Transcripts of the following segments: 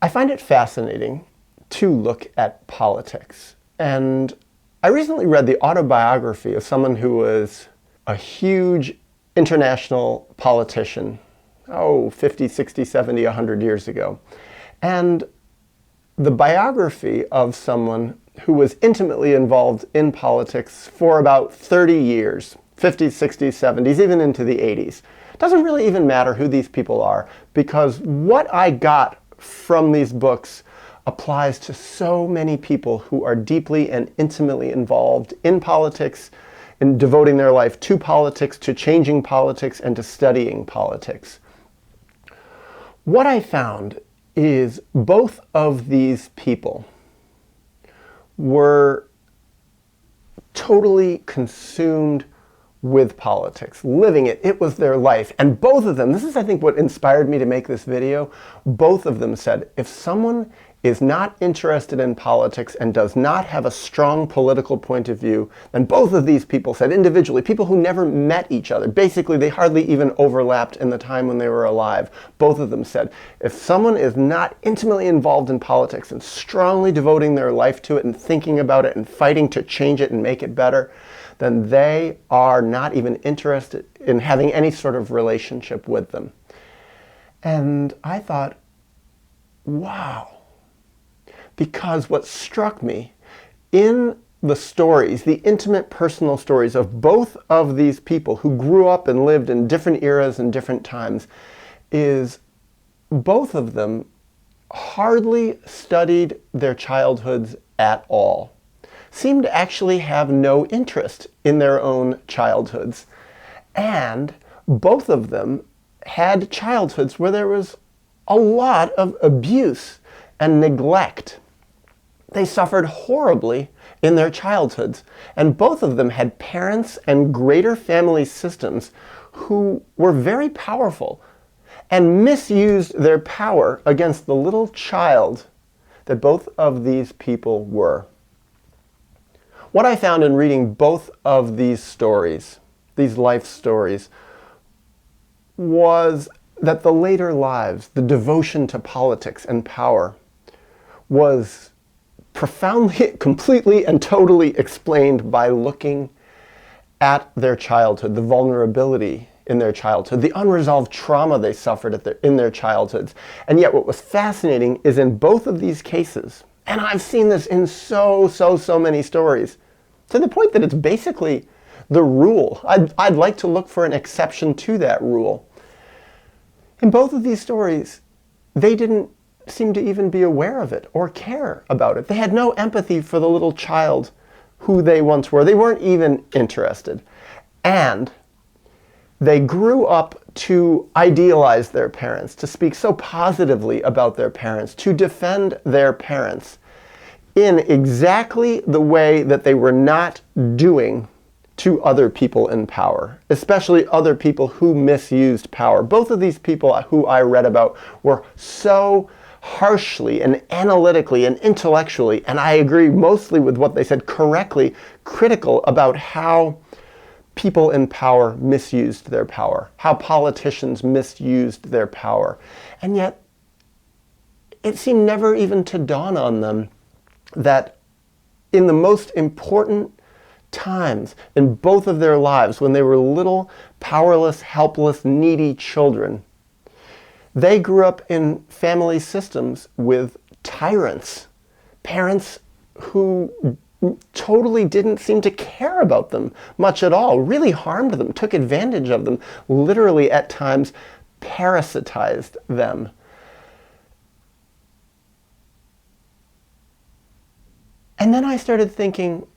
I find it fascinating to look at politics. And I recently read the autobiography of someone who was a huge international politician, 50, 60, 70, 100 years ago. And the biography of someone who was intimately involved in politics for about 30 years, 50s, 60s, 70s, even into the 80s. It doesn't really even matter who these people are, because what I got from these books applies to so many people who are deeply and intimately involved in politics, in devoting their life to politics, to changing politics, and to studying politics. What I found is both of these people were totally consumed with politics, living it. It was their life. And both of them, this is I think what inspired me to make this video, both of them said, if someone is not interested in politics and does not have a strong political point of view, then both of these people said individually, people who never met each other, basically they hardly even overlapped in the time when they were alive, both of them said, if someone is not intimately involved in politics and strongly devoting their life to it and thinking about it and fighting to change it and make it better, then they are not even interested in having any sort of relationship with them. And I thought, wow. Because what struck me in the stories, the intimate personal stories of both of these people who grew up and lived in different eras and different times, is both of them hardly studied their childhoods at all. Seemed to actually have no interest in their own childhoods. And both of them had childhoods where there was a lot of abuse and neglect. They suffered horribly in their childhoods, and both of them had parents and greater family systems who were very powerful and misused their power against the little child that both of these people were. What I found in reading both of these stories, these life stories, was that the later lives, the devotion to politics and power, was profoundly, completely, and totally explained by looking at their childhood, the vulnerability in their childhood, the unresolved trauma they suffered in their childhoods. And yet what was fascinating is in both of these cases, and I've seen this in so many stories, to the point that it's basically the rule. I'd like to look for an exception to that rule. In both of these stories, they didn't seem to even be aware of it or care about it. They had no empathy for the little child who they once were. They weren't even interested. And they grew up to idealize their parents, to speak so positively about their parents, to defend their parents in exactly the way that they were not doing to other people in power, especially other people who misused power. Both of these people who I read about were so harshly and analytically and intellectually, and I agree mostly with what they said, correctly critical about how people in power misused their power, how politicians misused their power. And yet, it seemed never even to dawn on them that in the most important times in both of their lives, when they were little, powerless, helpless, needy children, they grew up in family systems with tyrants, parents who totally didn't seem to care about them much at all, really harmed them, took advantage of them, literally at times parasitized them. And then I started thinking,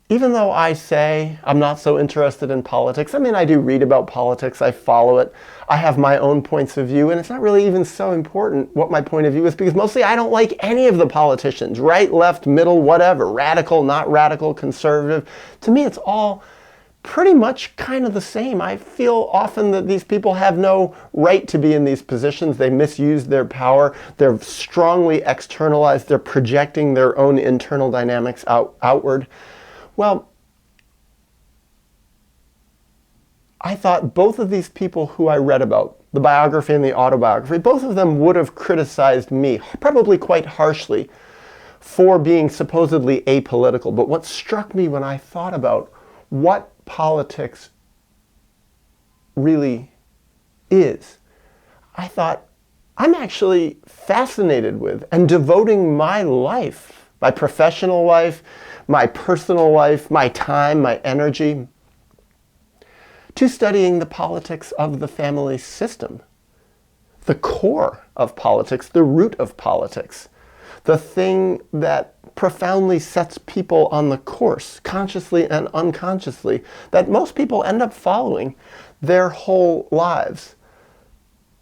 even though I say I'm not so interested in politics, I mean, I do read about politics, I follow it, I have my own points of view, and it's not really even so important what my point of view is, because mostly I don't like any of the politicians, right, left, middle, whatever, radical, not radical, conservative. To me, it's all pretty much kind of the same. I feel often that these people have no right to be in these positions. They misuse their power. They're strongly externalized. They're projecting their own internal dynamics outward. Well, I thought both of these people who I read about, the biography and the autobiography, both of them would have criticized me, probably quite harshly, for being supposedly apolitical. But what struck me when I thought about what politics really is, I thought, I'm actually fascinated with and devoting my life, my professional life, my personal life, my time, my energy, to studying the politics of the family system, the core of politics, the root of politics, the thing that profoundly sets people on the course, consciously and unconsciously, that most people end up following their whole lives.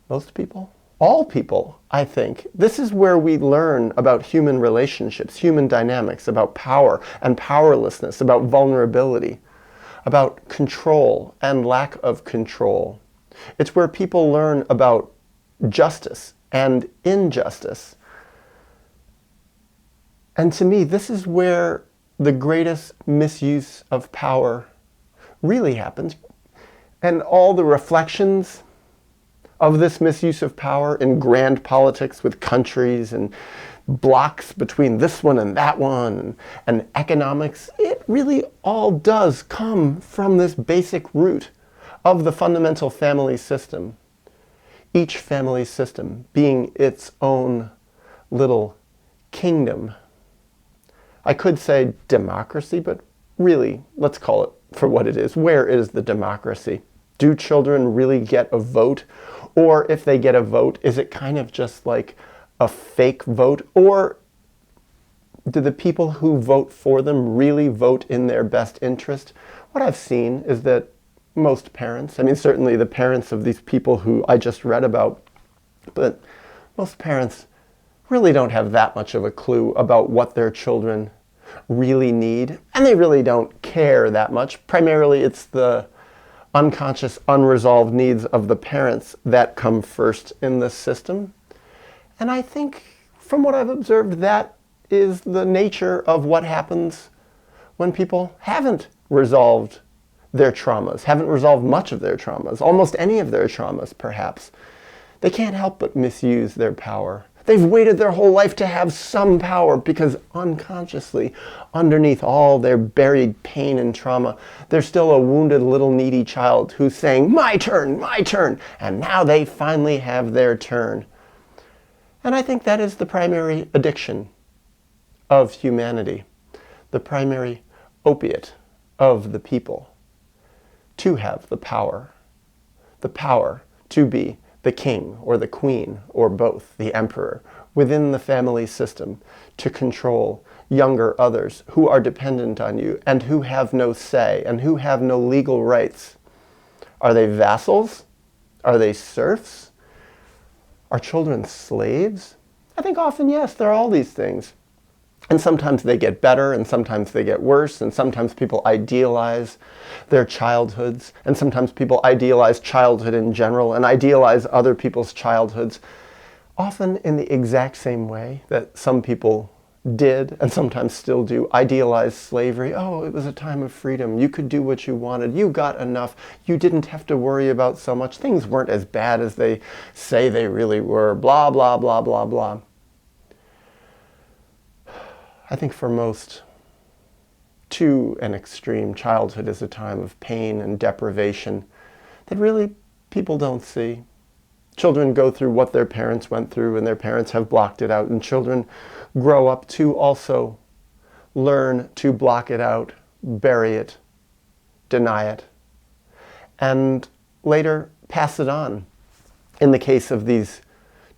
Most people? All people, I think. This is where we learn about human relationships, human dynamics, about power and powerlessness, about vulnerability, about control and lack of control. It's where people learn about justice and injustice. And to me, this is where the greatest misuse of power really happens. And all the reflections of this misuse of power in grand politics with countries and blocks between this one and that one, and economics, it really all does come from this basic root of the fundamental family system. Each family system being its own little kingdom. I could say democracy, but really, let's call it for what it is. Where is the democracy? Do children really get a vote? Or if they get a vote, is it kind of just like a fake vote? Or do the people who vote for them really vote in their best interest? What I've seen is that most parents, I mean certainly the parents of these people who I just read about, but most parents really don't have that much of a clue about what their children really need. And they really don't care that much. Primarily it's the unconscious, unresolved needs of the parents that come first in this system. And I think, from what I've observed, that is the nature of what happens when people haven't resolved their traumas, haven't resolved much of their traumas, almost any of their traumas, perhaps. They can't help but misuse their power. They've waited their whole life to have some power because unconsciously, underneath all their buried pain and trauma, there's still a wounded little needy child who's saying, my turn, and now they finally have their turn. And I think that is the primary addiction of humanity, the primary opiate of the people, to have the power to be the king or the queen or both, the emperor, within the family system, to control younger others who are dependent on you and who have no say and who have no legal rights. Are they vassals? Are they serfs? Are children slaves? I think often, yes, they're all these things. And sometimes they get better, and sometimes they get worse, and sometimes people idealize their childhoods, and sometimes people idealize childhood in general, and idealize other people's childhoods, often in the exact same way that some people did, and sometimes still do, idealize slavery. Oh, it was a time of freedom. You could do what you wanted. You got enough. You didn't have to worry about so much. Things weren't as bad as they say they really were. Blah, blah, blah, blah, blah. I think for most, to an extreme, childhood is a time of pain and deprivation that really people don't see. Children go through what their parents went through, and their parents have blocked it out, and children grow up to also learn to block it out, bury it, deny it, and later pass it on. In the case of these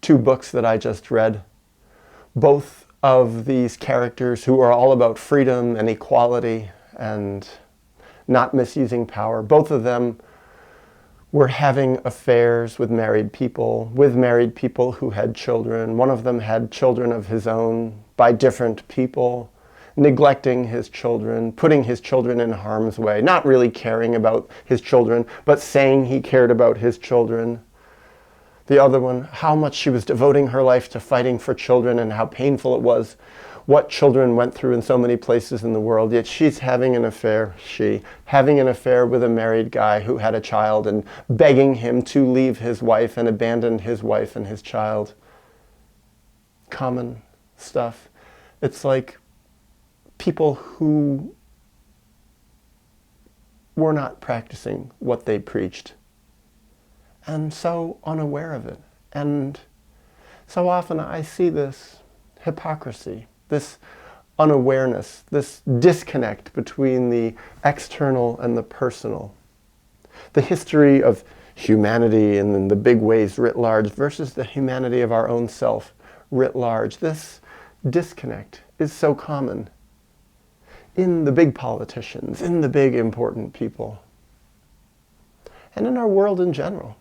two books that I just read, both of these characters who are all about freedom and equality and not misusing power, both of them were having affairs with married people who had children. One of them had children of his own by different people, neglecting his children, putting his children in harm's way, not really caring about his children, but saying he cared about his children. The other one, how much she was devoting her life to fighting for children and how painful it was what children went through in so many places in the world, yet she's having an affair, having an affair with a married guy who had a child and begging him to leave his wife and abandon his wife and his child. Common stuff. It's like people who were not practicing what they preached and so unaware of it. And so often I see this hypocrisy, this unawareness, this disconnect between the external and the personal. The history of humanity in the big ways writ large versus the humanity of our own self writ large. This disconnect is so common in the big politicians, in the big important people, and in our world in general.